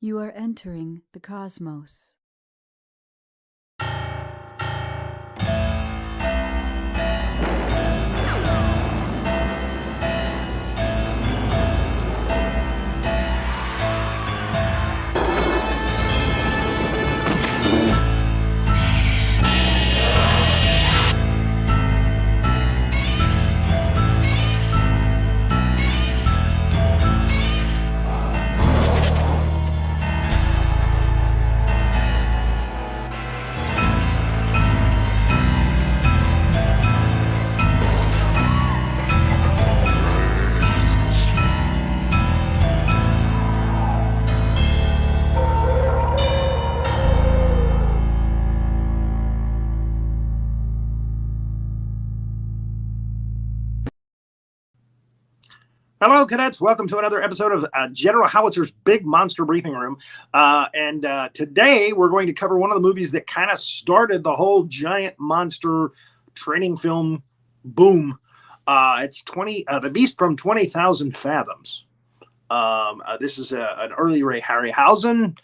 You are entering the cosmos. Hello, cadets. Welcome to another episode of General Howitzer's Big Monster Briefing Room. Today we're going to cover one of the movies that kind of started the whole giant monster training film boom. It's The Beast from 20,000 Fathoms. This is an early Ray Harryhausen,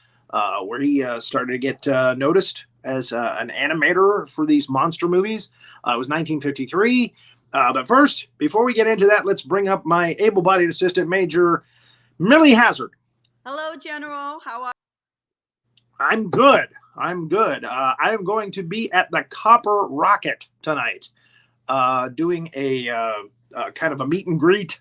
where he started to get noticed as an animator for these monster movies. It was 1953. But first, before we get into that, let's bring up my able-bodied assistant, Major Marie Hazzard. Hello, General. How are you? I'm good. I am going to be at the Copper Rocket tonight, doing a kind of a meet and greet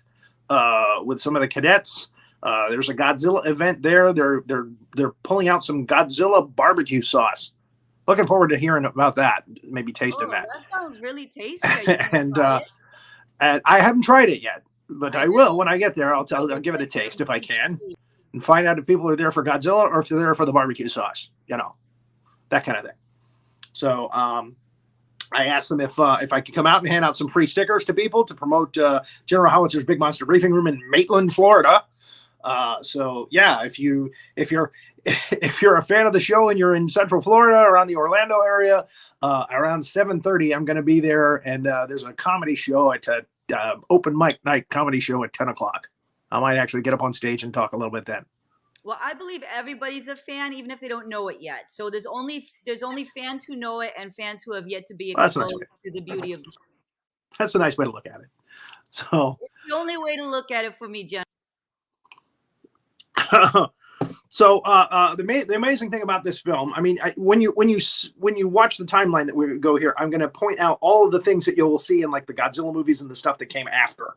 with some of the cadets. There's a Godzilla event there. They're pulling out some Godzilla barbecue sauce. Looking forward to hearing about that, maybe tasting that. That sounds really tasty. and I haven't tried it yet, but I will when I get there. I'll give it a taste if I can, and find out if people are there for Godzilla or if they're there for the barbecue sauce. You know, that kind of thing. So I asked them if I could come out and hand out some free stickers to people to promote General Howitzer's Big Monster Briefing Room in Maitland, Florida. So yeah, if you're a fan of the show and you're in Central Florida or around the Orlando area, around 7:30, I'm going to be there, and there's a comedy show at open mic night comedy show at 10 o'clock. I might actually get up on stage and talk a little bit then. Well, I believe everybody's a fan, even if they don't know it yet. So there's only fans who know it and fans who have yet to be exposed to the beauty of the show. That's a nice way to look at it. So it's the only way to look at it for me, Jen. So the amazing thing about this film, I mean, when you watch the timeline that we go here, I'm going to point out all of the things that you will see in like the Godzilla movies and the stuff that came after,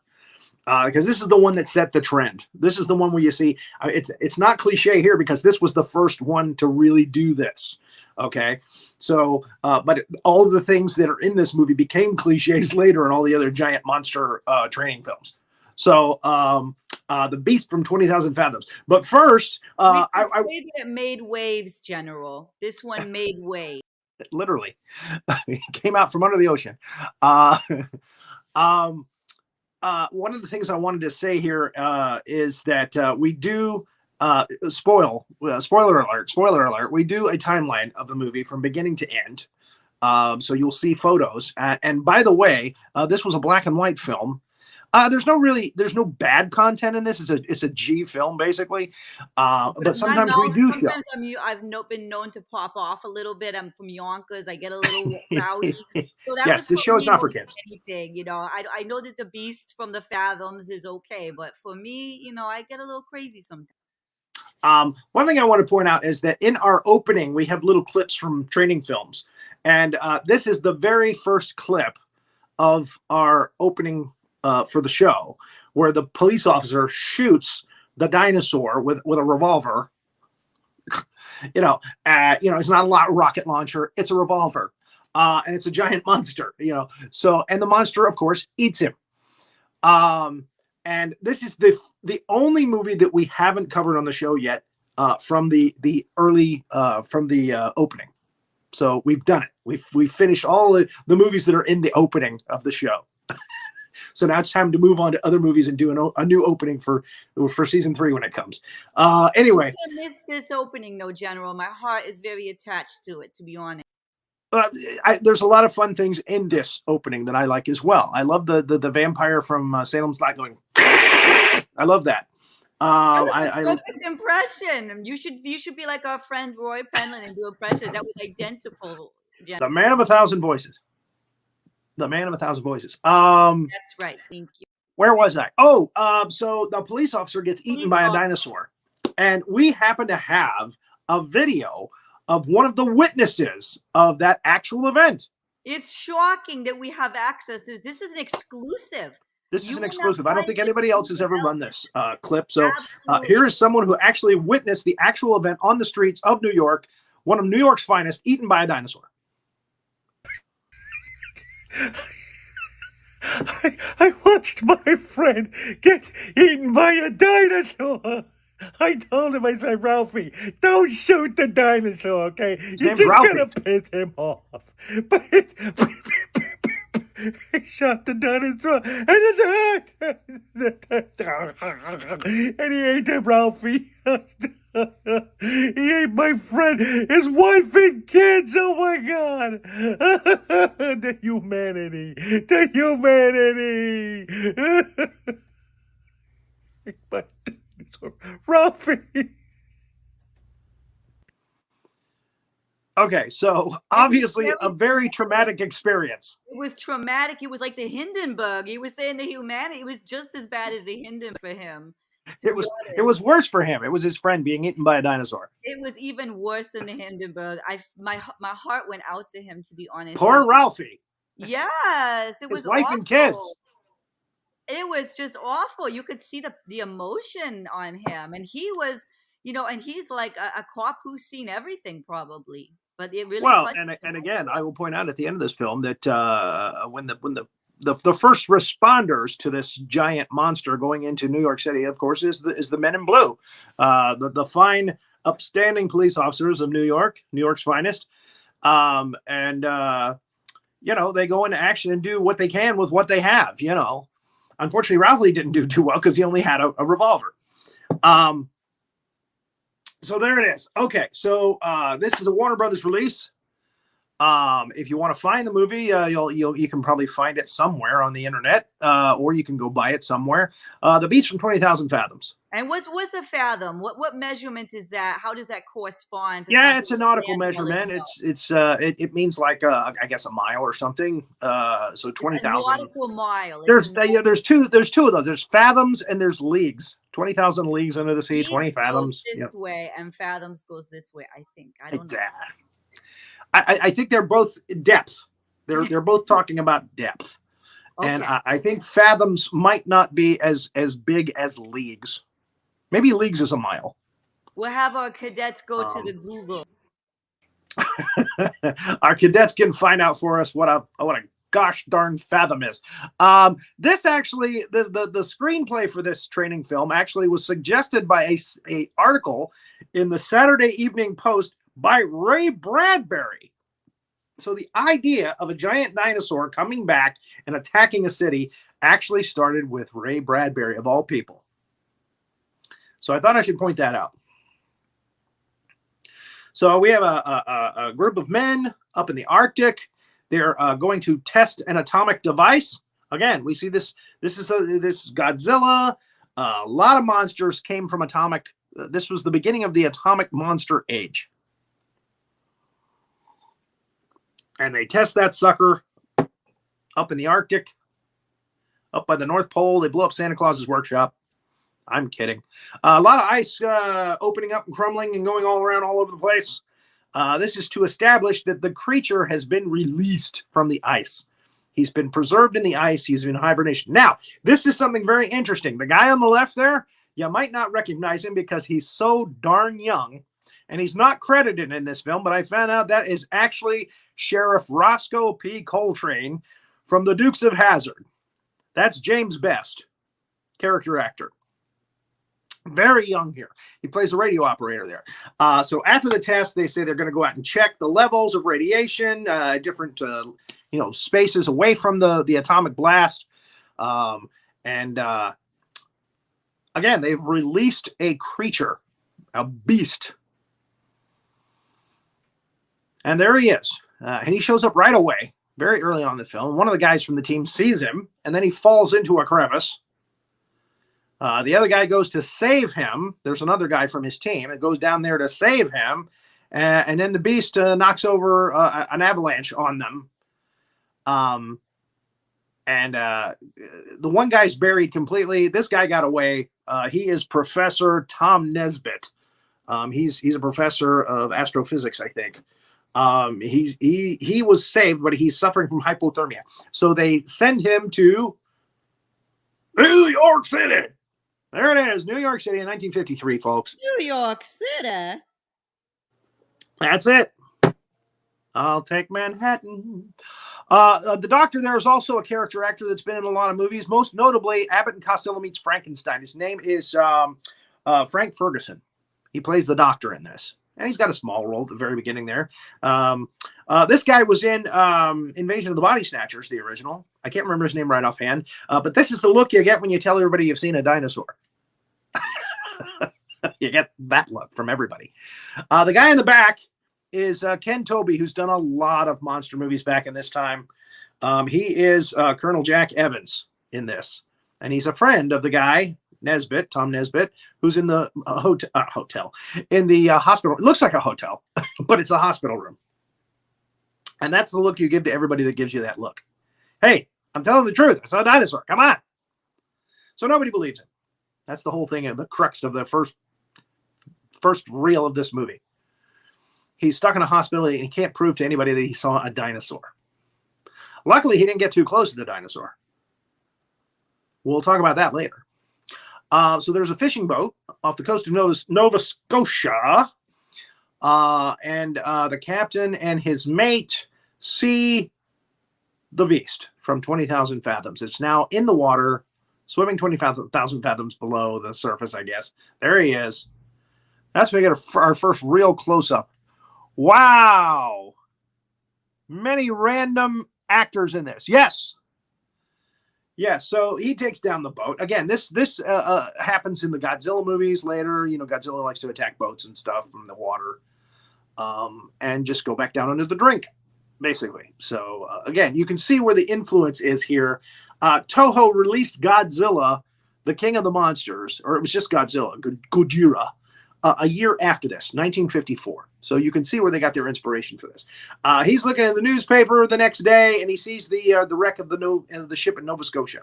because this is the one that set the trend. This is the one where you see it's not cliche here because this was the first one to really do this. Okay, so but all of the things that are in this movie became cliches later in all the other giant monster training films. So The Beast from 20,000 Fathoms. But first, I say that it made waves, General. This one made waves. Literally, it came out from under the ocean. One of the things I wanted to say here is that we do spoiler alert. We do a timeline of the movie from beginning to end. So you'll see photos. And by the way, this was a black and white film. There's no bad content in this. It's a G film basically, but sometimes we do show. I've been known to pop off a little bit. I'm from Yonkers. I get a little rowdy. So that yes, this show is not for kids. Anything, you know. I know that The Beast from the Fathoms is okay, but for me, you know, I get a little crazy sometimes. One thing I want to point out is that in our opening we have little clips from training films, and this is the very first clip of our opening. For the show, where the police officer shoots the dinosaur with a revolver. It's not a rocket launcher; it's a revolver, and it's a giant monster. So and the monster, of course, eats him. And this is the only movie that we haven't covered on the show yet from the early from the opening. So we've done it. We've finished all the movies that are in the opening of the show. So now it's time to move on to other movies and do a new opening for season 3 when it comes. Anyway, I missed this opening though, General. My heart is very attached to it, to be honest. There's a lot of fun things in this opening that I like as well. I love the vampire from Salem's Lot going. I love that. That was I a perfect impression. You should be like our friend Roy Penland and do impression. That was identical. Jen. the man of 1,000 voices. The man of 1,000 voices. That's right. Thank you. Where was I? Oh, so the police officer gets eaten by a dinosaur, and we happen to have a video of one of the witnesses of that actual event. It's shocking that we have access to this. This is an exclusive. This is an exclusive. I don't think anybody else has ever run this clip. So here is someone who actually witnessed the actual event on the streets of New York, one of New York's finest, eaten by a dinosaur. I watched my friend get eaten by a dinosaur. I told him, I said, Ralphie, don't shoot the dinosaur, okay? You're just going to piss him off. But I shot the dinosaur, and he ate him, Ralphie. He ate my friend, his wife and kids. Oh my God. The humanity. The humanity. My dinosaur. Ralphie. Okay, so obviously a very traumatic experience. It was traumatic. It was like the Hindenburg. He was saying the humanity. It was just as bad as the Hindenburg for him. It was worse for him. It was his friend being eaten by a dinosaur. It was even worse than the Hindenburg. My heart went out to him, to be honest. Poor Ralphie. Yes, it was his wife awful. And kids. It was just awful. You could see the emotion on him, and he was, and he's like a cop who's seen everything probably. But it really and again, I will point out at the end of this film that when the first responders to this giant monster going into New York City, of course, is the men in blue, the fine, upstanding police officers of New York's finest, and they go into action and do what they can with what they have. Unfortunately, Ralphie didn't do too well because he only had a revolver. So there it is. Okay, so this is a Warner Brothers release. If you want to find the movie, you can probably find it somewhere on the internet, or you can go buy it somewhere. The Beast from 20,000 Fathoms. And what's a fathom? What measurement is that? How does that correspond to it's a nautical measurement. It means like I guess a mile or something. So 20,000. Nautical mile. There's two of those. There's fathoms and there's leagues. 20,000 leagues under the sea. Leagues 20 fathoms. Goes this way, and fathoms goes this way. I think. I don't know. I think they're both depth. They're both talking about depth, okay. And I think fathoms might not be as big as leagues. Maybe leagues is a mile. We'll have our cadets go to the Google. Our cadets can find out for us what a gosh darn fathom is. This actually, the screenplay for this training film actually was suggested by a article in the Saturday Evening Post by Ray Bradbury. So the idea of a giant dinosaur coming back and attacking a city actually started with Ray Bradbury, of all people. So I thought I should point that out. So we have a group of men up in the Arctic. They're going to test an atomic device. Again, we see this is this Godzilla. A lot of monsters came from atomic. This was the beginning of the atomic monster age. And they test that sucker up in the Arctic, up by the North Pole. They blew up Santa Claus's workshop. I'm kidding. A lot of ice opening up and crumbling and going all around all over the place. This is to establish that the creature has been released from the ice. He's been preserved in the ice. He's in hibernation. Now, this is something very interesting. The guy on the left there, you might not recognize him because he's so darn young. And he's not credited in this film, but I found out that is actually Sheriff Roscoe P. Coltrane from the Dukes of Hazzard. That's James Best, character actor. Very young here. He plays a radio operator there. So after the test, they say they're going to go out and check the levels of radiation, different spaces away from the atomic blast. Again, they've released a creature, a beast. And there he is. And he shows up right away, very early on in the film. One of the guys from the team sees him, and then he falls into a crevice. The other guy goes to save him. There's another guy from his team that goes down there to save him. And then the beast knocks over an avalanche on them. And the one guy's buried completely. This guy got away. He is Professor Tom Nesbitt. He's a professor of astrophysics, I think. He was saved, but he's suffering from hypothermia. So they send him to New York City. There it is, New York City in 1953, folks. New York City. That's it. I'll take Manhattan. The doctor there is also a character actor that's been in a lot of movies, most notably Abbott and Costello Meets Frankenstein. His name is Frank Ferguson. He plays the doctor in this. And he's got a small role at the very beginning there. This guy was in Invasion of the Body Snatchers, the original. I can't remember his name right offhand. But this is the look you get when you tell everybody you've seen a dinosaur. You get that look from everybody. The guy in the back is Ken Tobey, who's done a lot of monster movies back in this time. He is Colonel Jack Evans in this. And he's a friend of the guy, Nesbitt, Tom Nesbitt, who's in the hotel, in the hospital. It looks like a hotel, but it's a hospital room. And that's the look you give to everybody that gives you that look. Hey, I'm telling the truth. I saw a dinosaur. Come on. So nobody believes it. That's the whole thing, the crux of the first reel of this movie. He's stuck in a hospital and he can't prove to anybody that he saw a dinosaur. Luckily, he didn't get too close to the dinosaur. We'll talk about that later. So there's a fishing boat off the coast of Nova Scotia. And the captain and his mate see the beast from 20,000 fathoms. It's now in the water, swimming 20,000 fathoms below the surface, I guess. There he is. That's when we get our first real close-up. Wow. Many random actors in this. Yes. Yes, so he takes down the boat. Again, this happens in the Godzilla movies later. You know, Godzilla likes to attack boats and stuff from the water and just go back down under the drink, basically. So, again, you can see where the influence is here. Toho released Godzilla, the King of the Monsters, or it was just Godzilla, Gojira, a year after this, 1954. So you can see where they got their inspiration for this. He's looking at the newspaper the next day, and he sees the wreck of the ship in Nova Scotia.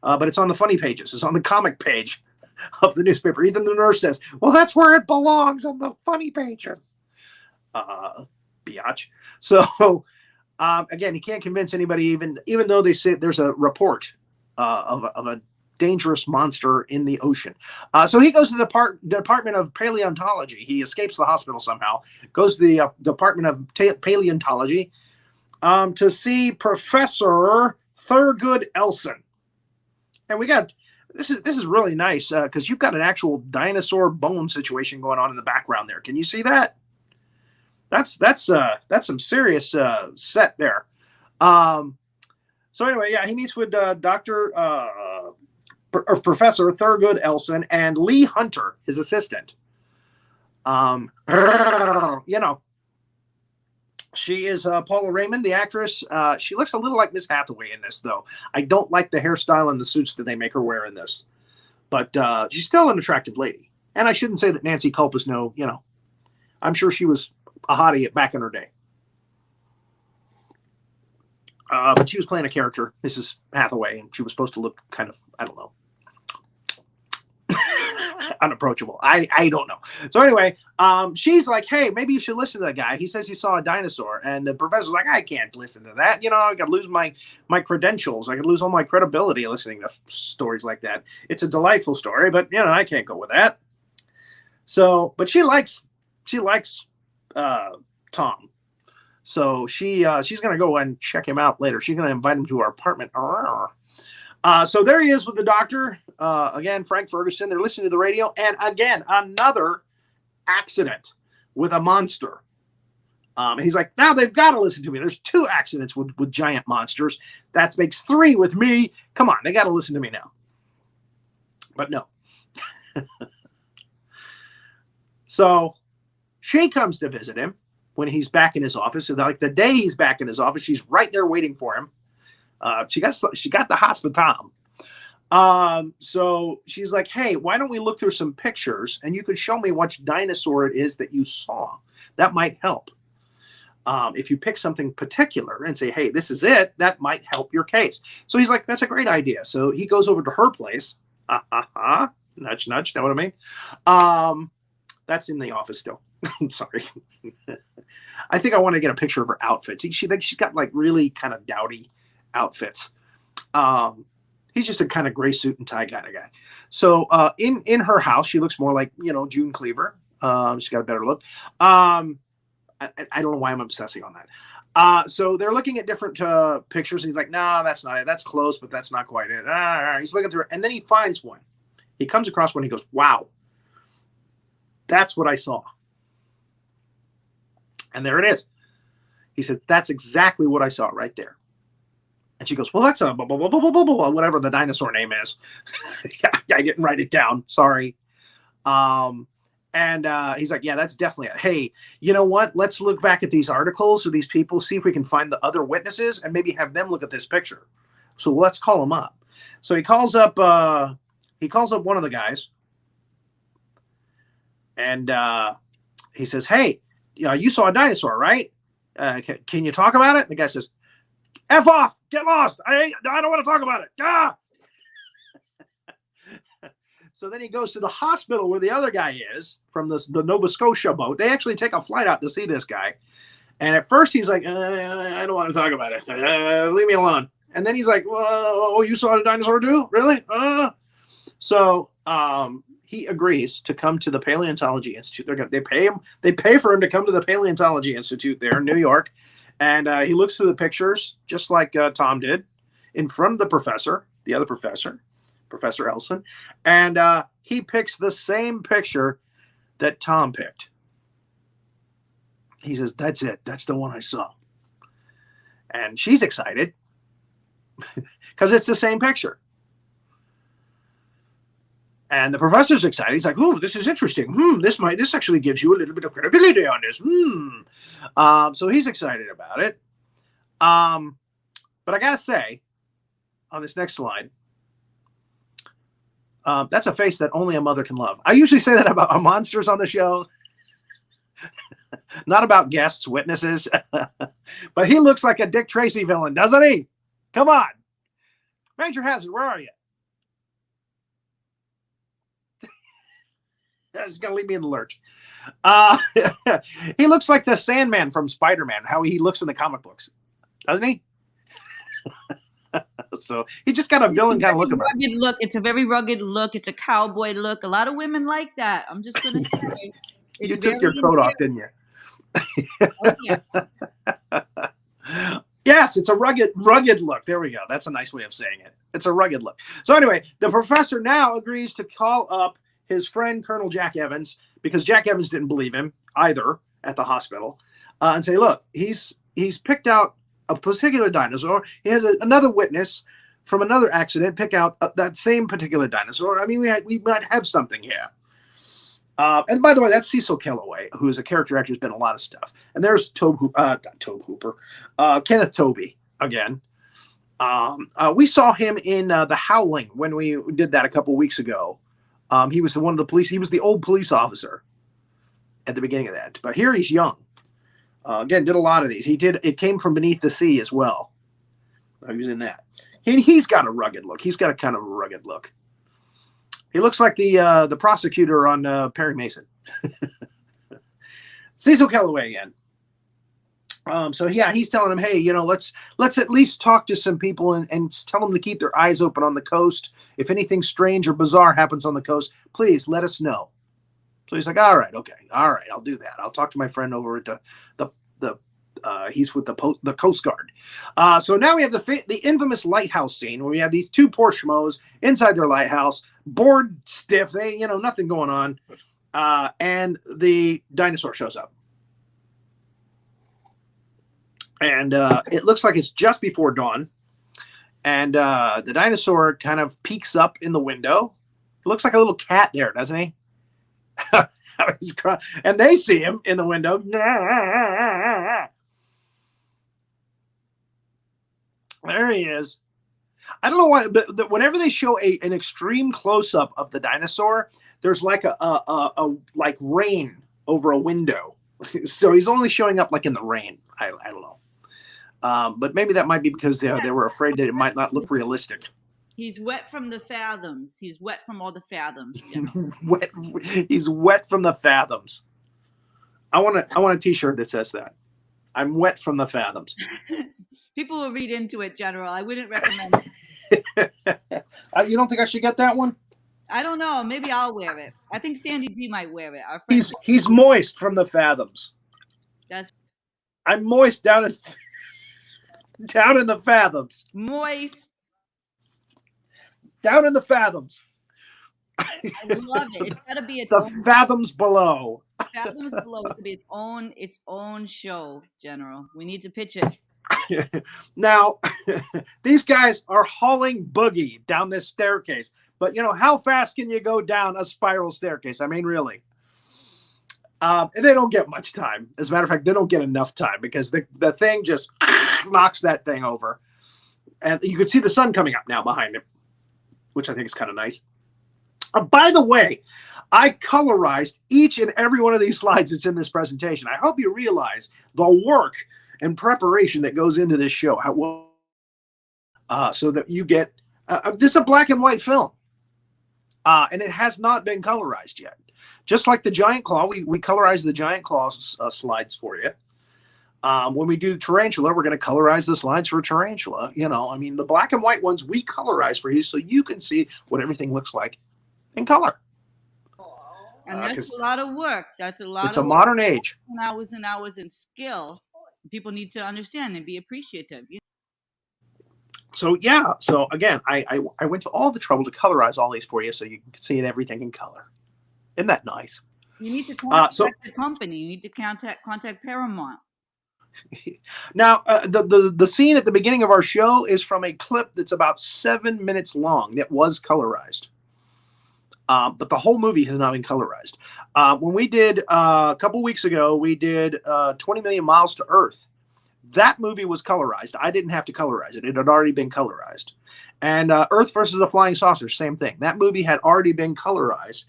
But it's on the funny pages. It's on the comic page of the newspaper. Even the nurse says, well, that's where it belongs, on the funny pages. Biatch. So, again, he can't convince anybody, even though they say there's a report of a dangerous monster in the ocean. So he goes to the Department of Paleontology. He escapes the hospital somehow, goes to the Department of Paleontology to see Professor Thurgood Elson. And we got, this is really nice because you've got an actual dinosaur bone situation going on in the background there. Can you see that? That's some serious set there. So anyway, yeah, he meets with Professor Thurgood Elson and Lee Hunter, his assistant. You know, she is Paula Raymond, the actress. She looks a little like Miss Hathaway in this, though. I don't like the hairstyle and the suits that they make her wear in this. But she's still an attractive lady. And I shouldn't say that Nancy Culp is I'm sure she was a hottie back in her day. But she was playing a character, Mrs. Hathaway, and she was supposed to look kind of, I don't know, unapproachable. I don't know. So anyway, she's like, hey, maybe you should listen to that guy. He says he saw a dinosaur. And the professor's like, I can't listen to that. I could lose my credentials. I could lose all my credibility listening to stories like that. It's a delightful story, but, I can't go with that. So, but she likes Tom. So she's going to go and check him out later. She's going to invite him to her apartment. So there he is with the doctor. Again, Frank Ferguson. They're listening to the radio. And again, another accident with a monster. And he's like, now they've got to listen to me. There's 2 accidents with giant monsters. That makes 3 with me. Come on, they got to listen to me now. But no. So she comes to visit him when he's back in his office. So like the day he's back in his office, she's right there waiting for him. She got the hots for Tom. So she's like, hey, why don't we look through some pictures and you could show me which dinosaur it is that you saw. That might help. If you pick something particular and say, hey, this is it, that might help your case. So he's like, that's a great idea. So he goes over to her place. Nudge, nudge. Know what I mean? That's in the office still. I'm sorry. I think I want to get a picture of her outfit. She's got like really kind of dowdy outfits. He's just a kind of gray suit and tie kind of guy. So in her house, she looks more like, June Cleaver. She's got a better look. I don't know why I'm obsessing on that. So they're looking at different pictures. And he's like, no, that's not it. That's close, but that's not quite it. He's looking through it. And then he finds one. He comes across one. He goes, wow, that's what I saw. And there it is. He said, that's exactly what I saw right there. And she goes, well, that's a blah, blah, blah, blah, blah, blah, whatever the dinosaur name is. I didn't write it down. Sorry. And he's like, yeah, that's definitely it. Hey, you know what? Let's look back at these articles or these people, see if we can find the other witnesses and maybe have them look at this picture. So let's call them up. So he calls up one of the guys. And he says, hey, you saw a dinosaur, right? Can you talk about it? And the guy says, F off, get lost. I don't want to talk about it. Ah! So then he goes to the hospital where the other guy is from the Nova Scotia boat. They actually take a flight out to see this guy. And at first he's like, I don't want to talk about it. Leave me alone. And then he's like, oh, you saw a dinosaur too? Really? So he agrees to come to the Paleontology Institute. They pay him. They pay for him to come to the Paleontology Institute there in New York. And he looks through the pictures, just like Tom did, in front of the professor, the other professor, Professor Elson. And he picks the same picture that Tom picked. He says, that's it. That's the one I saw. And she's excited because it's the same picture. And the professor's excited. He's like, "Oh, this is interesting. This actually gives you a little bit of credibility on this." So he's excited about it. But I gotta say, on this next slide, that's a face that only a mother can love. I usually say that about monsters on the show, not about guests, witnesses. But he looks like a Dick Tracy villain, doesn't he? Come on, Major Hazzard, where are you? He's going to leave me in the lurch. He looks like the Sandman from Spider-Man, how he looks in the comic books. Doesn't he? So he just got a villain kind of look about him. Look. It's a very rugged look. It's a cowboy look. A lot of women like that. I'm just going to say. You took your coat off, didn't you? Oh, yeah. Yes, it's a rugged look. There we go. That's a nice way of saying it. It's a rugged look. So anyway, the professor now agrees to call up his friend, Colonel Jack Evans, because Jack Evans didn't believe him either at the hospital, and say, look, he's picked out a particular dinosaur. He had another witness from another accident pick out that same particular dinosaur. I mean, we might have something here. And by the way, that's Cecil Kellaway, who is a character actor who's been in a lot of stuff. And there's Kenneth Tobey again. We saw him in The Howling when we did that a couple weeks ago. He was one of the police. He was the old police officer at the beginning of that. But here he's young. Again, did a lot of these. He did. It Came From Beneath the Sea as well. He was in that. He's got a rugged look. He's got a kind of a rugged look. He looks like the prosecutor on Perry Mason. Cecil Kellaway again. So yeah, he's telling him, hey, let's at least talk to some people and tell them to keep their eyes open on the coast. If anything strange or bizarre happens on the coast, please let us know. So he's like, all right, okay, all right, I'll do that. I'll talk to my friend over at he's with the Coast Guard. So now we have the infamous lighthouse scene where we have these two poor schmoes inside their lighthouse, bored stiff. They, nothing going on, and the dinosaur shows up. And it looks like it's just before dawn. And the dinosaur kind of peeks up in the window. It looks like a little cat there, doesn't he? And they see him in the window. There he is. I don't know why, but whenever they show an extreme close up of the dinosaur, there's like a like rain over a window, so he's only showing up like in the rain. I don't know, but maybe that might be because they were afraid that it might not look realistic. He's wet from the fathoms. He's wet from all the fathoms. He's wet from the fathoms. I want a T-shirt that says that. I'm wet from the fathoms. People will read into it, General. I wouldn't recommend it. You don't think I should get that one? I don't know. Maybe I'll wear it. I think Sandy D might wear it. Our He's moist from the fathoms. I'm moist down in the fathoms. Moist. Down in the fathoms. I love it. It's got to be the fathoms below. Fathoms below to be its own show, General. We need to pitch it. Now, these guys are hauling Boogie down this staircase, but how fast can you go down a spiral staircase? I mean, really. And they don't get much time. As a matter of fact, they don't get enough time because the thing just knocks that thing over, and you can see the sun coming up now behind him, which I think is kind of nice. By the way, I colorized each and every one of these slides that's in this presentation. I hope you realize the work and preparation that goes into this show. So that you get this is a black and white film, and it has not been colorized yet. Just like the Giant Claw, we colorized the Giant Claw slides for you. When we do Tarantula, we're going to colorize the slides for Tarantula. I mean, the black and white ones we colorize for you so you can see what everything looks like in color. And that's a lot of work. That's a lot. It's a modern age. Hours and hours in skill. People need to understand and be appreciative. So yeah. So again, I went to all the trouble to colorize all these for you so you can see everything in color. Isn't that nice? You need to contact the company. You need to contact Paramount. Now, the scene at the beginning of our show is from a clip that's about 7 minutes long that was colorized. But the whole movie has not been colorized. When we did a couple weeks ago, we did 20 Million Miles to Earth. That movie was colorized. I didn't have to colorize it. It had already been colorized. And Earth versus the Flying Saucer, same thing. That movie had already been colorized.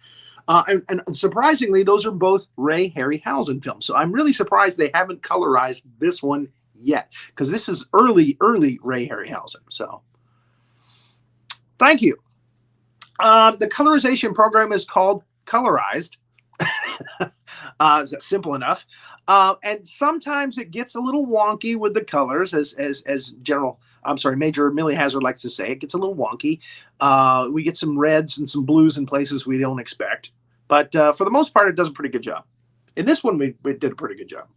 And surprisingly, those are both Ray Harryhausen films. So I'm really surprised they haven't colorized this one yet, because this is early Ray Harryhausen. So thank you. The colorization program is called Colorized. Is that simple enough? And sometimes it gets a little wonky with the colors, as Major Millie Hazzard likes to say. It gets a little wonky. We get some reds and some blues in places we don't expect. But for the most part, it does a pretty good job. In this one, we did a pretty good job.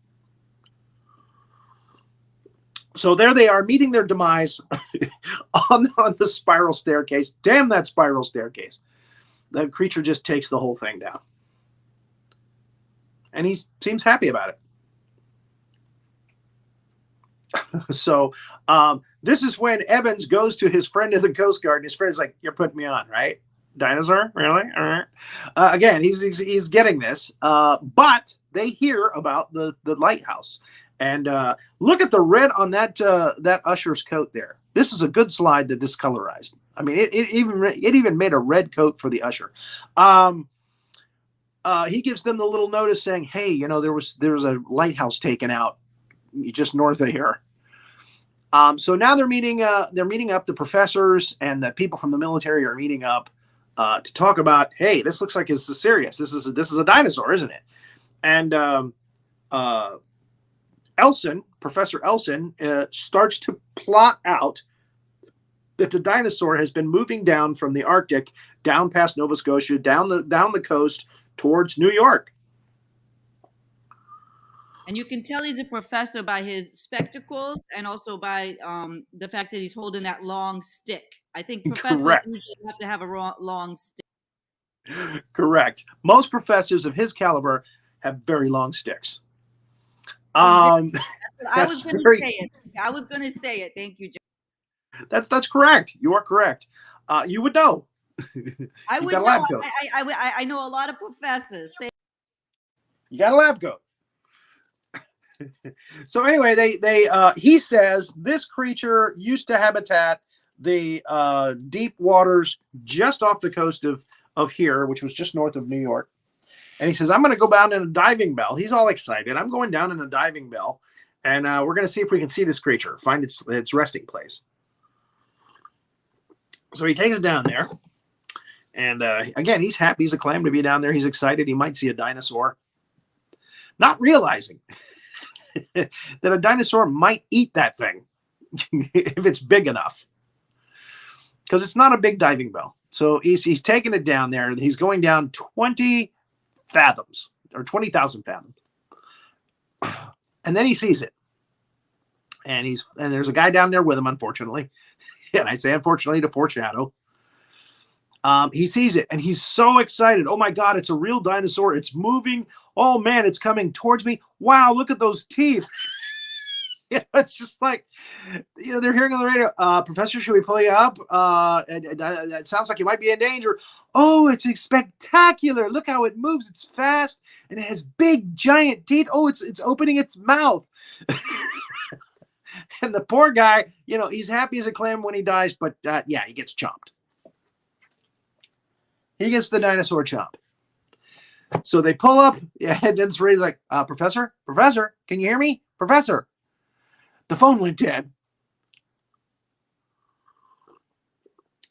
So there they are, meeting their demise on the spiral staircase. Damn that spiral staircase. That creature just takes the whole thing down. And he seems happy about it. So this is when Evans goes to his friend in the Coast Guard, and his friend's like, "You're putting me on, right? Dinosaur? Really?" All right. Again, he's getting this. But they hear about the lighthouse. And look at the red on that usher's coat there. This is a good slide that this colorized. I mean, it even made a red coat for the usher. He gives them the little notice saying, "Hey, there was a lighthouse taken out just north of here." So now they're meeting up. The professors and the people from the military are meeting up to talk about, "Hey, this looks like it's serious. This is a dinosaur, isn't it?" And Professor Elson, starts to plot out that the dinosaur has been moving down from the Arctic, down past Nova Scotia, down the coast towards New York. And you can tell he's a professor by his spectacles and also by the fact that he's holding that long stick. I think professors usually have to have a long stick. Correct. Most professors of his caliber have very long sticks. I was going to say it. Thank you, John. That's correct. You are correct. You would know. I would know. I know a lot of professors. You got a lab coat. So anyway, he says this creature used to habitat the deep waters just off the coast of here, which was just north of New York. And he says, I'm going to go down in a diving bell. He's all excited. I'm going down in a diving bell, and we're going to see if we can see this creature, find its resting place. So he takes it down there. And again, he's happy. He's acclaimed to be down there. He's excited. He might see a dinosaur. Not realizing that a dinosaur might eat that thing if it's big enough. Because it's not a big diving bell. So he's taking it down there. He's going down 20 fathoms or 20,000 fathoms. And then he sees it. And there's a guy down there with him, unfortunately. And I say unfortunately to foreshadow. He sees it and he's so excited. Oh my God, it's a real dinosaur. It's moving. Oh man, it's coming towards me. Wow, look at those teeth. It's just like, they're hearing on the radio, Professor, should we pull you up? It sounds like you might be in danger. Oh, it's spectacular. Look how it moves. It's fast and it has big giant teeth. Oh, it's opening its mouth. And the poor guy, he's happy as a clam when he dies, but yeah, he gets chomped. He gets the dinosaur chomp. So they pull up, and then Ray's like, Professor, can you hear me? Professor. The phone went dead.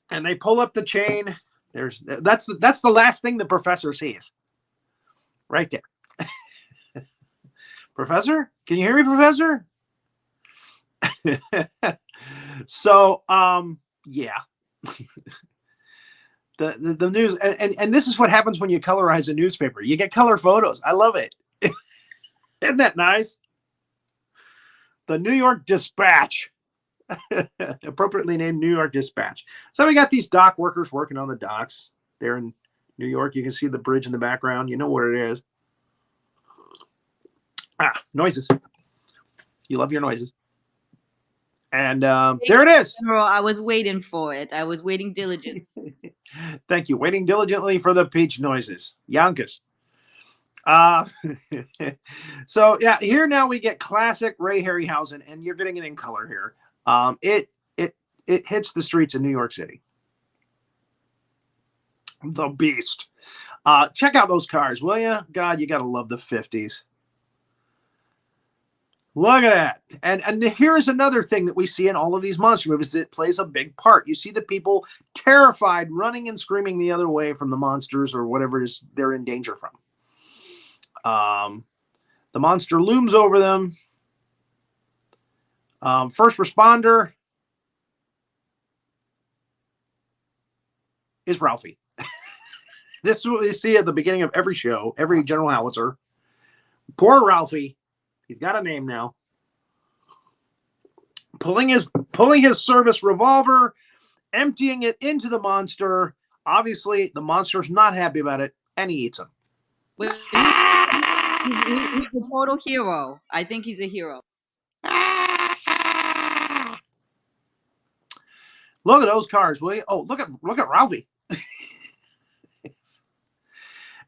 And they pull up the chain. That's the last thing the professor sees. Right there. Professor? Can you hear me, Professor? So, yeah. The news, and this is what happens when you colorize a newspaper. You get color photos. I love it. Isn't that nice? The New York Dispatch, appropriately named New York Dispatch. So we got these dock workers working on the docks there in New York. You can see the bridge in the background. You know what it is. Noises. You love your noises. And there it is. General, I was waiting for it. I was waiting diligently. Thank you. Waiting diligently for the peach noises. Yankas. So yeah, here now we get classic Ray Harryhausen, and you're getting it in color here. It hits the streets of New York City. The Beast. Check out those cars, will you? God, you gotta love the 50s. Look at that. And here's another thing that we see in all of these monster movies that plays a big part. You see the people terrified, running and screaming the other way from the monsters or whatever they're in danger from. The monster looms over them. First responder is Ralphie. This is what we see at the beginning of every show, every General Howitzer. Poor Ralphie. He's got a name now. Pulling his service revolver, emptying it into the monster. Obviously, the monster's not happy about it, and he eats him. He's a total hero. I think he's a hero. Look at those cars, will you? Oh, look at Ralphie.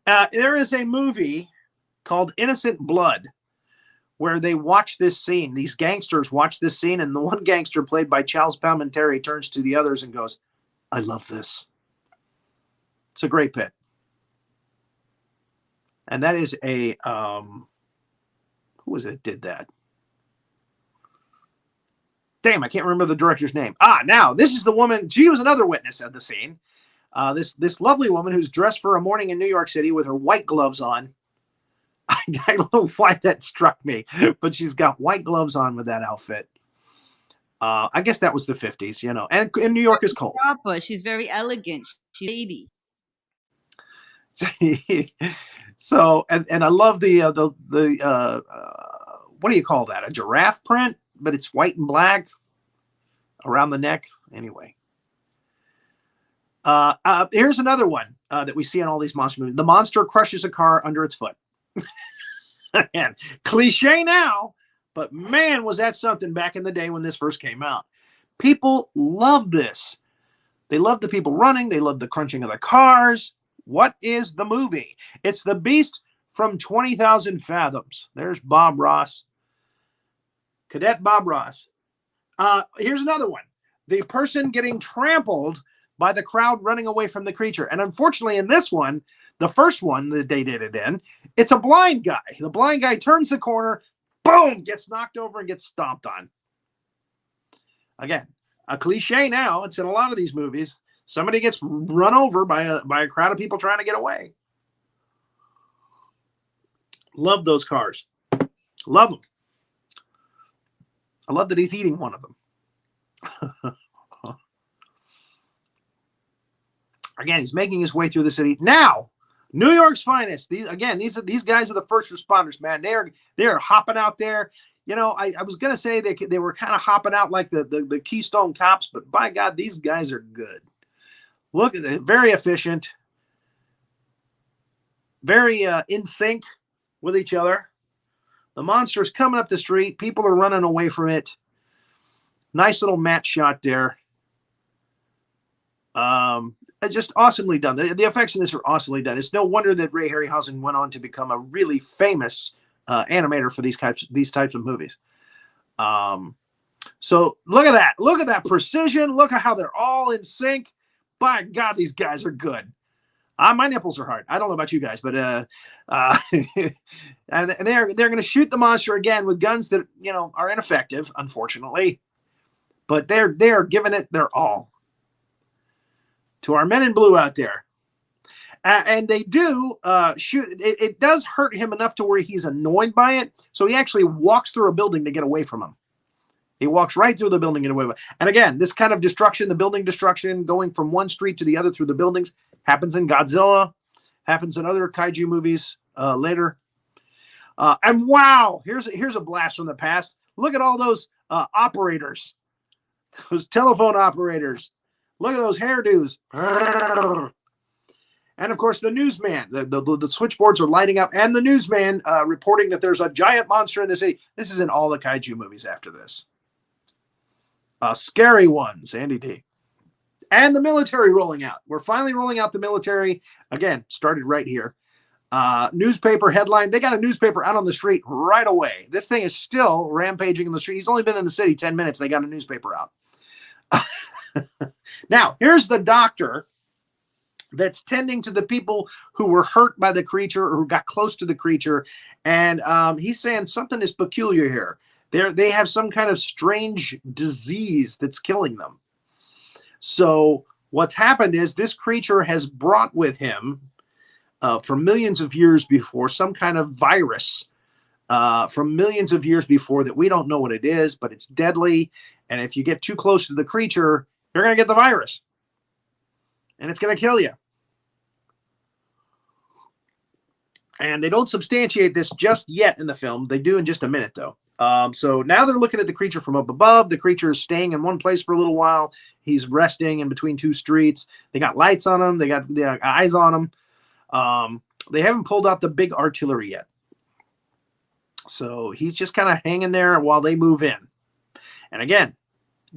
There is a movie called Innocent Blood, where they watch this scene. These gangsters watch this scene, and the one gangster, played by Charles Palminteri, turns to the others and goes, I love this. It's a great bit. And that is a, who was it that did that? Damn, I can't remember the director's name. Now, this is the woman. She was another witness of the scene. This lovely woman who's dressed for a morning in New York City with her white gloves on. I don't know why that struck me, but she's got white gloves on with that outfit. I guess that was the 50s, and New York is cold. Proper. She's very elegant. She's 80. So, and I love the what do you call that? A giraffe print, but it's white and black around the neck. Anyway. Here's another one that we see in all these monster movies. The monster crushes a car under its foot. Man, cliche now, but man, was that something back in the day when this first came out. People love this. They love the people running. They love the crunching of the cars. What is the movie? It's The Beast from 20,000 Fathoms. There's Bob Ross. Cadet Bob Ross. Here's another one. the person getting trampled by the crowd running away from the creature. And unfortunately, in this one, the first one that they did it in, it's a blind guy. The blind guy turns the corner, boom, gets knocked over and gets stomped on. Again, a cliche now. It's in a lot of these movies. Somebody gets run over by a crowd of people trying to get away. Love those cars. Love them. I love that he's eating one of them. Again, he's making his way through the city. Now, New York's finest. These guys are the first responders, man. They're hopping out there. You know, I was gonna say they were kind of hopping out like the Keystone Cops, but by God, these guys are good. Look at it, very efficient, very in sync with each other. The monster's coming up the street. People are running away from it. Nice little match shot there. Just awesomely done. The effects in this are awesomely done. It's no wonder that Ray Harryhausen went on to become a really famous animator for these types of movies. So look at that. Look at that precision. Look at how they're all in sync. By God, these guys are good. My nipples are hard. I don't know about you guys, but and they're going to shoot the monster again with guns that are ineffective, unfortunately. But they're giving it their all. To our men in blue out there. And they do shoot. It does hurt him enough to where he's annoyed by it. So he actually walks through a building to get away from him. He walks right through the building and get away with it. And again, this kind of destruction, the building destruction, going from one street to the other through the buildings, happens in Godzilla, happens in other kaiju movies later. And wow, here's a blast from the past. Look at all those operators, those telephone operators. Look at those hairdos. And of course, the newsman, the switchboards are lighting up, and the newsman reporting that there's a giant monster in the city. This is in all the kaiju movies after this. Scary ones, Andy D. And the military rolling out. We're finally rolling out the military. Again, started right here. Newspaper headline. They got a newspaper out on the street right away. This thing is still rampaging in the street. He's only been in the city 10 minutes. They got a newspaper out. Now, here's the doctor that's tending to the people who were hurt by the creature or who got close to the creature. And he's saying something is peculiar here. They have some kind of strange disease that's killing them. So what's happened is this creature has brought with him from millions of years before some kind of virus from millions of years before that we don't know what it is, but it's deadly. And if you get too close to the creature, you're going to get the virus. And it's going to kill you. And they don't substantiate this just yet in the film. They do in just a minute, though. So now they're looking at the creature from up above. The creature is staying in one place for a little while. He's resting in between two streets. They got lights on him. They got eyes on him. They haven't pulled out the big artillery yet. So he's just kind of hanging there while they move in. And again,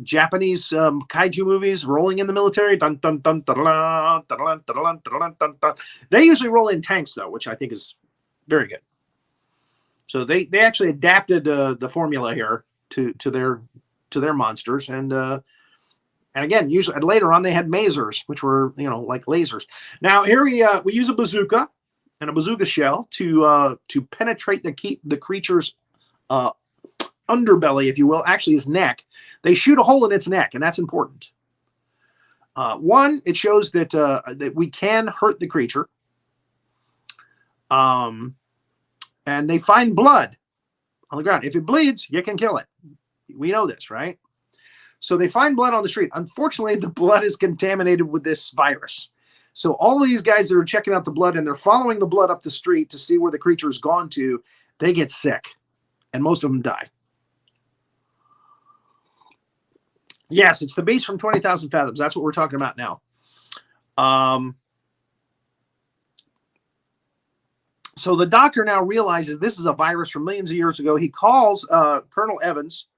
Japanese kaiju movies rolling in the military. Dun, dun, dun, dun, dun, dun, dun, dun, dun, dun, dun. They usually roll in tanks, though, which I think is very good. So they actually adapted the formula here to their monsters, and again, usually later on they had masers, which were like lasers. Now here we use a bazooka and a bazooka shell to penetrate the creature's underbelly, if you will, actually his neck. They shoot a hole in its neck, and that's important. One, it shows that we can hurt the creature. And they find blood on the ground. If it bleeds, you can kill it. We know this, right? So they find blood on the street. Unfortunately, the blood is contaminated with this virus. So all of these guys that are checking out the blood and they're following the blood up the street to see where the creature has gone to, they get sick. And most of them die. Yes, it's the beast from 20,000 Fathoms. That's what we're talking about now. So the doctor now realizes this is a virus from millions of years ago. He calls Colonel Evans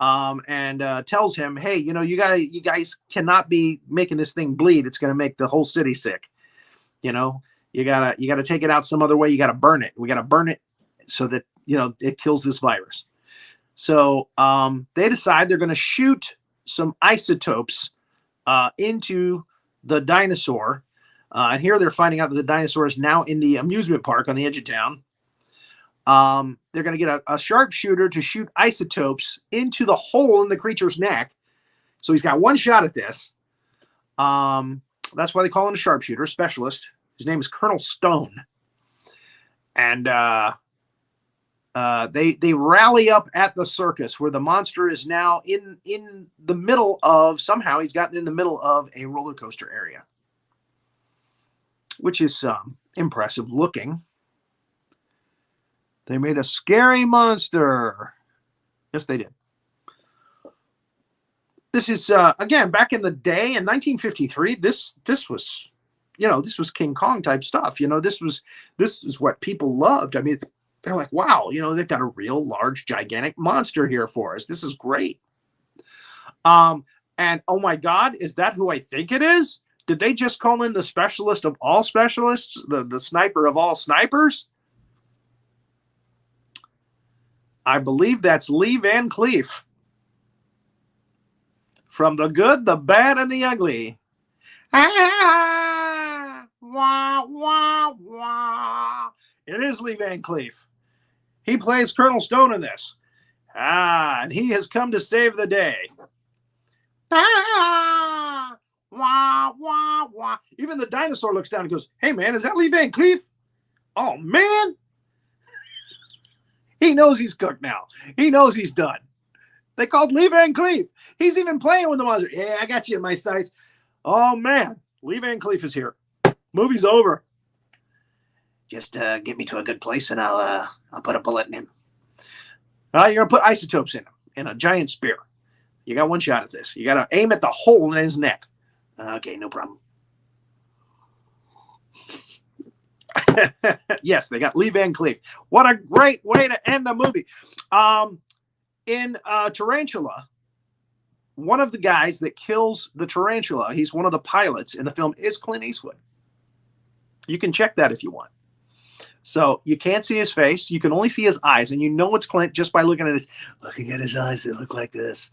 and tells him, "Hey, you guys cannot be making this thing bleed. It's going to make the whole city sick. You gotta take it out some other way. You gotta burn it. We gotta burn it so that, it kills this virus." So they decide they're going to shoot some isotopes into the dinosaur. And here they're finding out that the dinosaur is now in the amusement park on the edge of town. They're going to get a sharpshooter to shoot isotopes into the hole in the creature's neck. So he's got one shot at this. That's why they call him a sharpshooter, specialist. His name is Colonel Stone. And they rally up at the circus where the monster is now in the middle of, somehow he's gotten in the middle of a roller coaster area, which is impressive looking. They made a scary monster. Yes, they did. This is, again, back in the day in 1953, this was, this was King Kong type stuff. This is what people loved. I mean, they're like, wow, they've got a real large, gigantic monster here for us. This is great. And oh my God, is that who I think it is? Did they just call in the specialist of all specialists, the sniper of all snipers? I believe that's Lee Van Cleef. From The Good, the Bad, and the Ugly. Ah, wah, wah, wah. It is Lee Van Cleef. He plays Colonel Stone in this. And he has come to save the day. Ah, wah, wah, wah. Even the dinosaur looks down and goes, hey, man, is that Lee Van Cleef? Oh, man. He knows he's cooked now. He knows he's done. They called Lee Van Cleef. He's even playing with the monster. Yeah, I got you in my sights. Oh, man. Lee Van Cleef is here. Movie's over. Just get me to a good place and I'll put a bullet in him. You're going to put isotopes in him in a giant spear. You got one shot at this. You got to aim at the hole in his neck. Okay, no problem. Yes, they got Lee Van Cleef. What a great way to end the movie. In Tarantula, one of the guys that kills the tarantula, he's one of the pilots in the film, is Clint Eastwood. You can check that if you want. So you can't see his face. You can only see his eyes, and you know it's Clint just by looking at his eyes that look like this.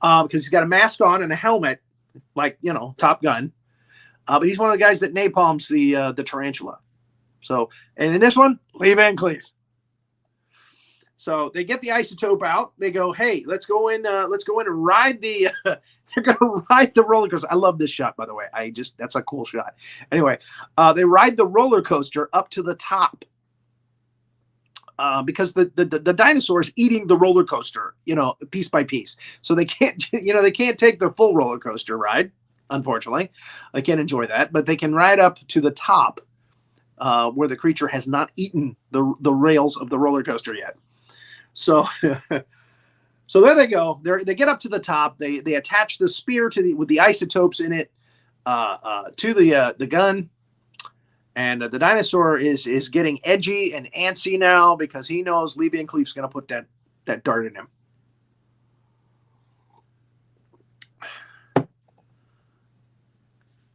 Because he's got a mask on and a helmet, like, Top Gun. But he's one of the guys that napalms the tarantula. So, and in this one, Lee Van Cleef. So they get the isotope out. They go, hey, let's go in and ride the. They're gonna ride the roller coaster. I love this shot, by the way. That's a cool shot. Anyway, they ride the roller coaster up to the top because the dinosaur is eating the roller coaster, piece by piece. So they can't, they can't take the full roller coaster ride. Unfortunately, they can't enjoy that, but they can ride up to the top. Where the creature has not eaten the rails of the roller coaster yet. So, so there they go. They get up to the top. They attach the spear with the isotopes in it to the gun, and the dinosaur is getting edgy and antsy now because he knows Lee Van Cleef's going to put that dart in him.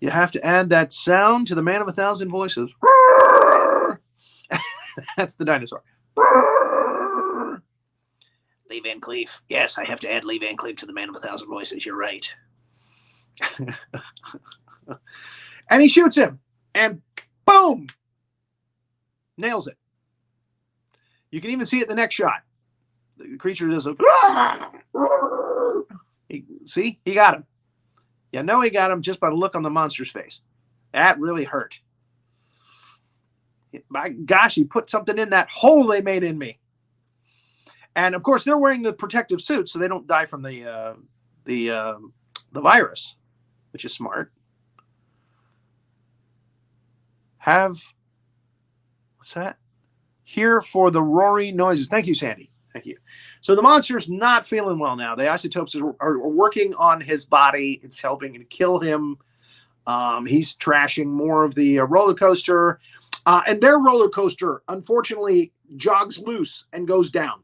You have to add that sound to the Man of 1,000 Voices. That's the dinosaur. Lee Van Cleef. Yes, I have to add Lee Van Cleef to the Man of 1,000 Voices. You're right. And he shoots him. And boom! Nails it. You can even see it in the next shot. The creature does a... See? He got him. You know he got him just by the look on the monster's face. That really hurt. My gosh, he put something in that hole they made in me. And of course, they're wearing the protective suits so they don't die from the virus, which is smart. What's that? Here for the Rory noises. Thank you, Sandy. Thank you. So the monster's not feeling well now. The isotopes are working on his body. It's helping to kill him. He's trashing more of the roller coaster. And their roller coaster, unfortunately, jogs loose and goes down.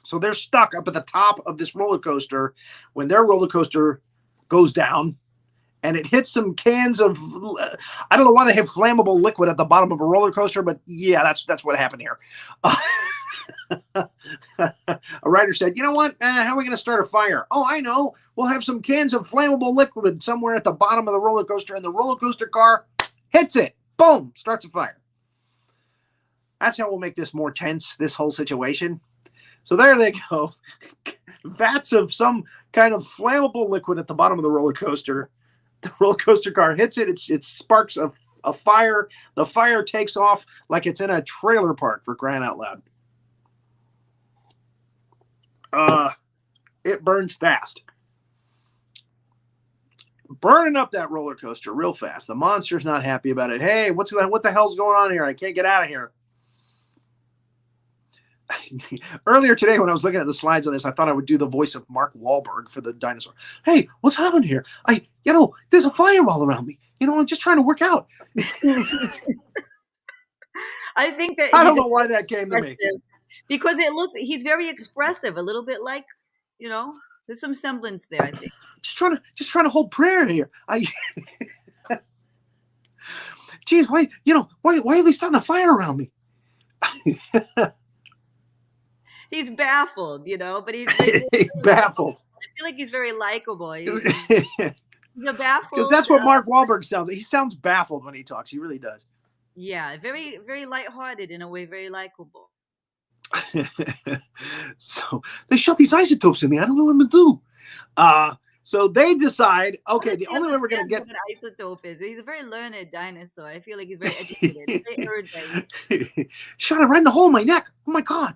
So they're stuck up at the top of this roller coaster when their roller coaster goes down. And it hits some cans of, I don't know why they have flammable liquid at the bottom of a roller coaster, but yeah, that's what happened here. a writer said, you know what? How are we going to start a fire? Oh, I know. We'll have some cans of flammable liquid somewhere at the bottom of the roller coaster, and the roller coaster car hits it. Boom, starts a fire. That's how we'll make this more tense, this whole situation. So there they go. Vats of some kind of flammable liquid at the bottom of the roller coaster. The roller coaster car hits it. It sparks a fire. The fire takes off like it's in a trailer park, for crying out loud. It burns fast. Burning up that roller coaster real fast. The monster's not happy about it. Hey, what the hell's going on here? I can't get out of here. Earlier today, when I was looking at the slides on this, I thought I would do the voice of Mark Wahlberg for the dinosaur. Hey, what's happened here? There's a fireball around me. I'm just trying to work out. I think that I don't know why that came to me. Because he's very expressive, a little bit like, there's some semblance there, I think. Just trying to hold prayer here. Geez, why are they starting a fire around me? He's baffled, but he's baffled. I feel like he's very likable. He's a baffled. Because that's what Mark Wahlberg sounds like. He sounds baffled when he talks. He really does. Yeah, very, very lighthearted in a way, very likable. So they shot these isotopes in me. I don't know what I'm going to do. So they decide, okay, the only way we're going to get... what an isotope is. He's a very learned dinosaur. I feel like he's very educated. Very erudite. Shot it right in the hole in my neck. Oh, my God.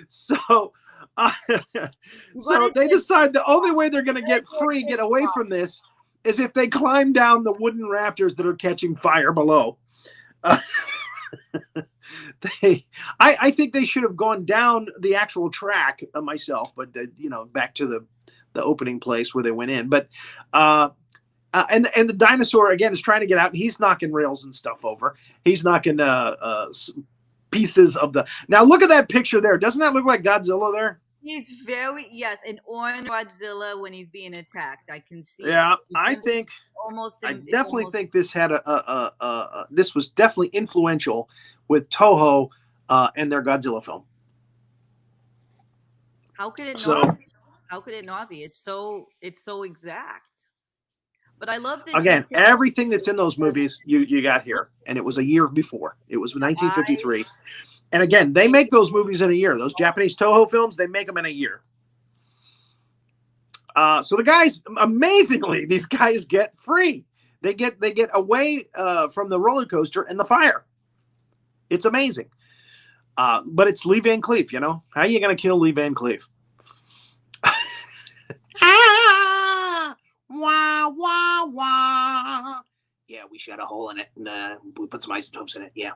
So they decide the only way they're going to get away from this is if they climb down the wooden rafters that are catching fire below. I think they should have gone down the actual track myself, but back to the opening place where they went in. But and the dinosaur again is trying to get out, and he's knocking rails and stuff over. He's knocking pieces of the. Now look at that picture there. Doesn't that look like Godzilla there? He's an orange Godzilla when he's being attacked. I can see. Yeah, I definitely think this had this was definitely influential with Toho and their Godzilla film. How could it not be? How could it not be? It's so exact. But I love that. Again, everything that's in those movies you got here, and it was a year before. It was 1953. And again, they make those movies in a year. Those Japanese Toho films, they make them in a year. So the guys, amazingly, these guys get free. They get away from the roller coaster and the fire. It's amazing. But it's Lee Van Cleef, How are you going to kill Lee Van Cleef? Wah, wah, wah. Yeah, we shot a hole in it and we put some isotopes in it. Yeah.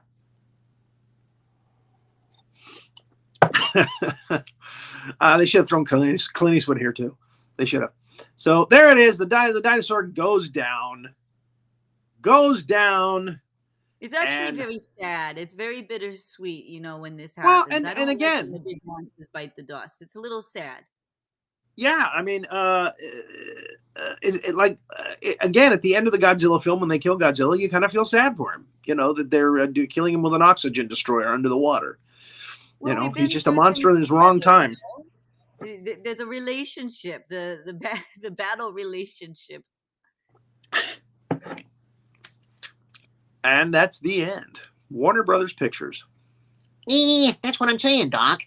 They should have thrown Clint Eastwood here too. They should have. So there it is. The dinosaur goes down. It's actually very sad. It's very bittersweet, when this well, happens. and again, when the big monsters bite the dust. It's a little sad. Yeah, I mean, again, at the end of the Godzilla film, when they kill Godzilla, you kind of feel sad for him. That they're killing him with an oxygen destroyer under the water. Well, he's just a monster in his wrong time. There's a relationship, the battle relationship. And that's the end. Warner Brothers Pictures. That's what I'm saying, Doc.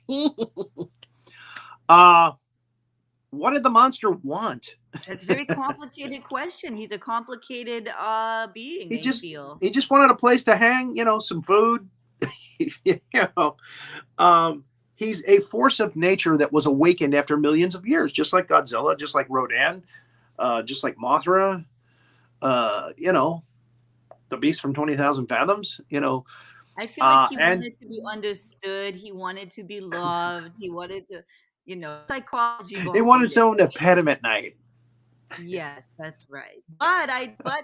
What did the monster want? That's a very complicated question. He's a complicated being. He just wanted a place to hang, some food. He's a force of nature that was awakened after millions of years, just like Godzilla, just like Rodan, just like Mothra. The beast from 20,000 Fathoms. I feel like he wanted to be understood. He wanted to be loved. He wanted to. Psychology. They wanted someone to pet him at night. Yes, that's right. But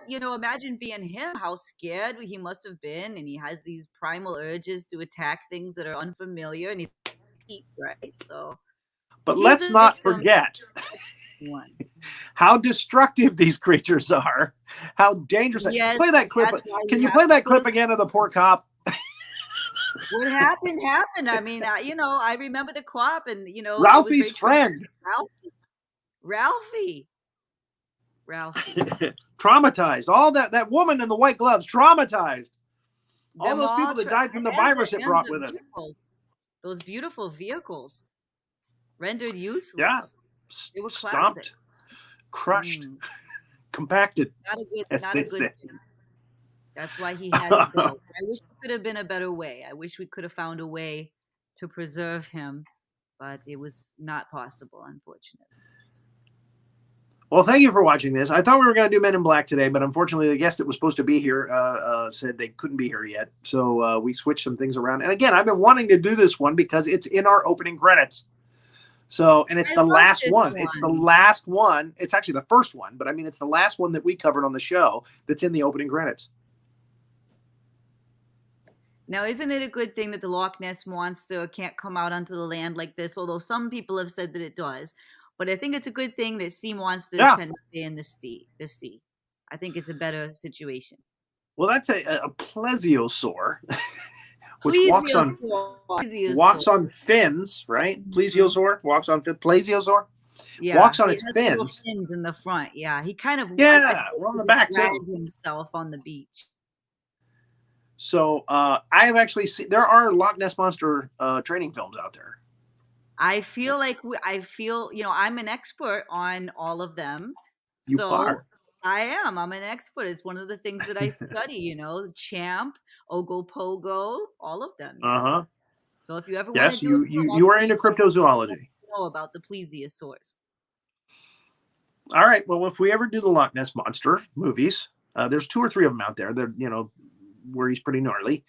imagine being him, how scared he must have been. And he has these primal urges to attack things that are unfamiliar. And he's right. So, but let's not forget how destructive these creatures are, how dangerous. Yes, play that clip. Can you play that clip again of the poor cop? What happened happened. I mean, I remember the co-op, and Ralphie's friend. Ralphie. Traumatized. All that woman in the white gloves, traumatized. All those people that died from the virus it brought with us. Those beautiful vehicles rendered useless. Yeah. They were stomped, crushed, compacted. Not a good thing. That's why he had to go. I wish it could have been a better way. I wish we could have found a way to preserve him, but it was not possible, unfortunately. Well, thank you for watching this. I thought we were going to do Men in Black today, but unfortunately, the guest that was supposed to be here said they couldn't be here yet. So we switched some things around. And again, I've been wanting to do this one because it's in our opening credits. So, and it's the last one. It's the last one. It's actually the first one, but I mean, it's the last one that we covered on the show that's in the opening credits. Now, isn't it a good thing that the Loch Ness Monster can't come out onto the land like this? Although some people have said that it does. But I think it's a good thing that sea monsters tend to stay in the sea. I think it's a better situation. Well, that's a plesiosaur, which walks on fins, right? Mm-hmm. Plesiosaur walks on fins. Plesiosaur walks on its fins. Fins in the front. Yeah, he kind of we're on the back too. Himself on the beach. So I have actually seen there are Loch Ness Monster training films out there. I feel I'm an expert on all of them. You are. I am. I'm an expert. It's one of the things that I study, Champ, Ogopogo, all of them. Uh-huh. So if you ever want to do you are into cryptozoology. Know about the plesiosaurs. All right. Well, if we ever do the Loch Ness Monster movies, there's 2 or 3 of them out there. They're, where he's pretty gnarly.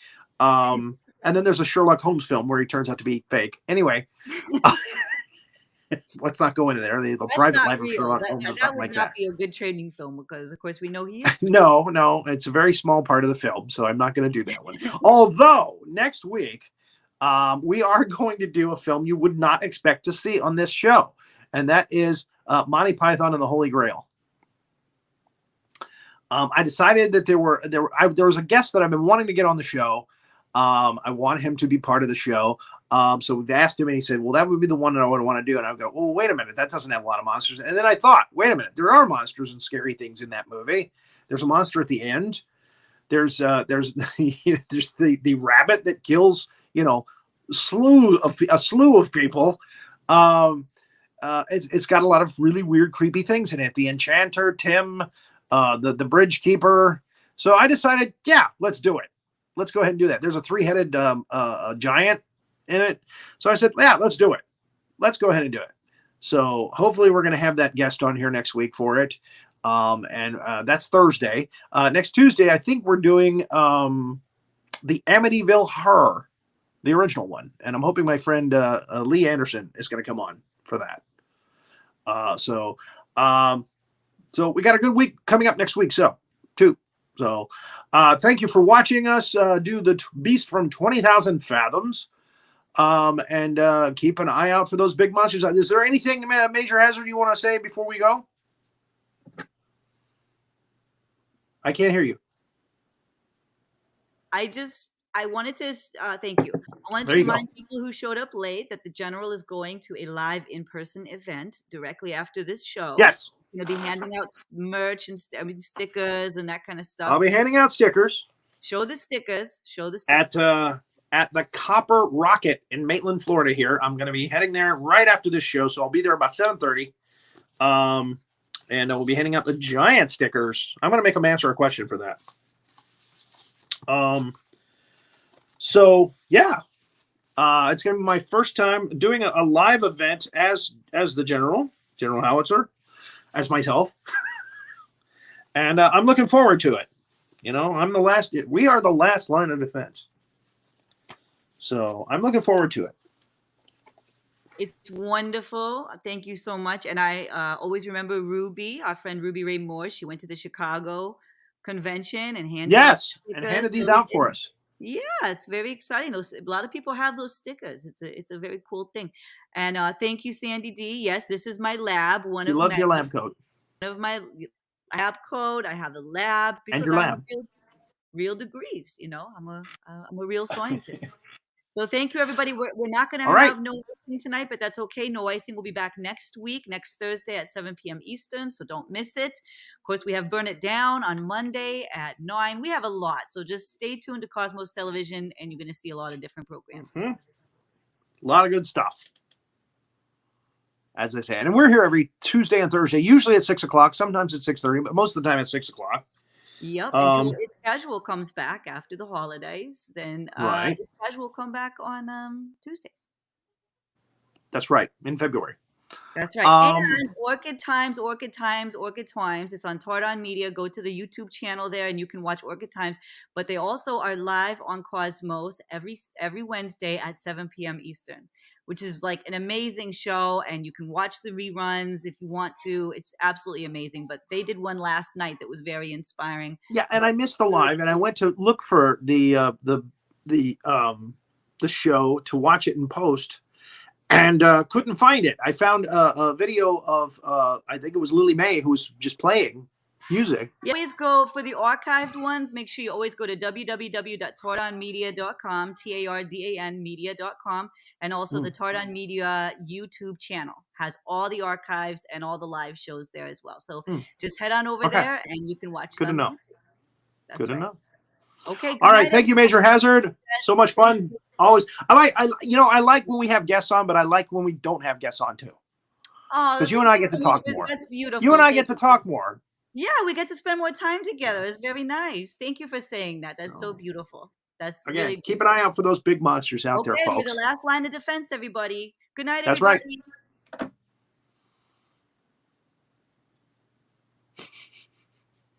And then there's a Sherlock Holmes film where he turns out to be fake. Anyway, let's not go into there. The private life of Sherlock Holmes or something like that. That would not be a good training film because, of course, we know he is. No, it's a very small part of the film, so I'm not going to do that one. Although, next week, we are going to do a film you would not expect to see on this show, and that is Monty Python and the Holy Grail. I decided that there was a guest that I've been wanting to get on the show. I want him to be part of the show. So we've asked him and he said, well, that would be the one that I would want to do. And I go, well, wait a minute. That doesn't have a lot of monsters. And then I thought, wait a minute. There are monsters and scary things in that movie. There's a monster at the end. There's the rabbit that kills, a slew of people. It's got a lot of really weird, creepy things in it. The Enchanter, Tim, the Bridge Keeper. So I decided, let's do it. Let's go ahead and do that. There's a 3-headed giant in it. So I said, let's do it. Let's go ahead and do it. So hopefully we're going to have that guest on here next week for it. And that's Thursday. Next Tuesday, I think we're doing the Amityville Horror, the original one. And I'm hoping my friend Lee Anderson is going to come on for that. So we got a good week coming up next week. So thank you for watching us do the Beast from 20,000 Fathoms. And keep an eye out for those big monsters. Is there anything, Major Hazzard, you want to say before we go? I can't hear you. I wanted to thank you. I wanted to remind people who showed up late that the General is going to a live in-person event directly after this show. Yes. Going to be handing out merch and stickers and that kind of stuff. I'll be handing out stickers. Show the stickers. At the Copper Rocket in Maitland, Florida here. I'm going to be heading there right after this show, so I'll be there about 7:30. And we'll be handing out the giant stickers. I'm going to make them answer a question for that. It's going to be my first time doing a live event as the General Howitzer, as myself. And I'm looking forward to it. We are the last line of defense. So I'm looking forward to it. It's wonderful. Thank you so much. And I always remember Ruby, our friend Ruby Ray Moore. She went to the Chicago convention and handed these out for us. Yeah, it's very exciting. A lot of people have those stickers. It's a very cool thing. And thank you, Sandy D. Yes, this is my lab. You love your lab coat. One of my lab coat. I have a lab because and your lab. Real degrees. I'm a real scientist. So thank you, everybody. We're not going to All right. have no icing tonight, but that's okay. No icing will be back next week, next Thursday at 7 p.m. Eastern, so don't miss it. Of course, we have Burn It Down on Monday at 9. We have a lot, so just stay tuned to Cosmos Television, and you're going to see a lot of different programs. A lot of good stuff, as I say. And we're here every Tuesday and Thursday, usually at 6 o'clock, sometimes at 6:30, but most of the time at 6 o'clock. Yep, until It's Casual comes back after the holidays. Then Right. It's Casual will come back on Tuesdays. That's right, in February. That's right. And Orchid Times. It's on Tordon Media. Go to the YouTube channel there and you can watch Orchid Times. But they also are live on Cosmos every Wednesday at 7 p.m. Eastern, which is like an amazing show. And you can watch the reruns if you want to. It's absolutely amazing. But they did one last night that was very inspiring. Yeah, and I missed the live, and I went to look for the show to watch it in post. And couldn't find it. I found a video of, I think it was Lily May, who was just playing music. You always go for the archived ones. Make sure you always go to www.tordonmedia.com, TARDAN media.com, and also the Tordon Media YouTube channel has all the archives and all the live shows there as well. So just head on over there and you can watch it. Good to know. That's Good right. to know. Okay. All right. Thank you, Major Hazzard. So much fun. Always. I like when we have guests on, but I like when we don't have guests on too. Because you and I get to talk more. That's beautiful. You and I get to talk more. Yeah, we get to spend more time together. It's very nice. Thank you for saying that. That's so beautiful. That's Again, really keep an eye out for those big monsters out there, folks. We're the last line of defense, everybody. Good night, That's everybody. right.